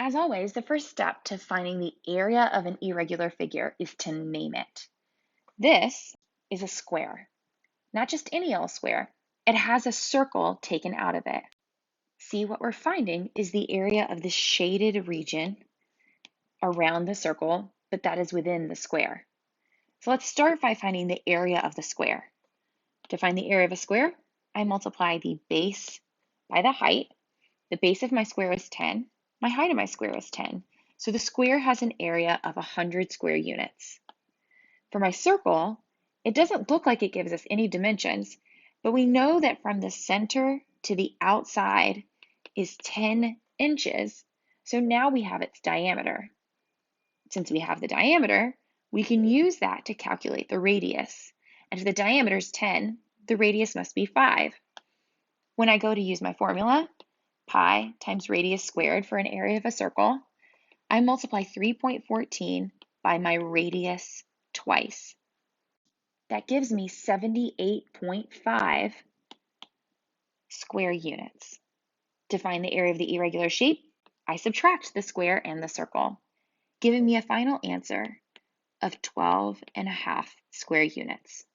As always, the first step to finding the area of an irregular figure is to name it. This is a square, not just any old square. It has a circle taken out of it. See, what we're finding is the area of the shaded region around the circle, but that is within the square. So let's start by finding the area of the square. To find the area of a square, I multiply the base by the height. The base of my square is 10. My height of my square is 10. So the square has an area of 100 square units. For my circle, it doesn't look like it gives us any dimensions, but we know that from the center to the outside is 10 inches. So now we have its diameter. Since we have the diameter, we can use that to calculate the radius. And if the diameter is 10, the radius must be 5. When I go to use my formula, pi times radius squared for an area of a circle, I multiply 3.14 by my radius twice. That gives me 78.5 square units. To find the area of the irregular shape, I subtract the square and the circle, giving me a final answer of 12.5 square units.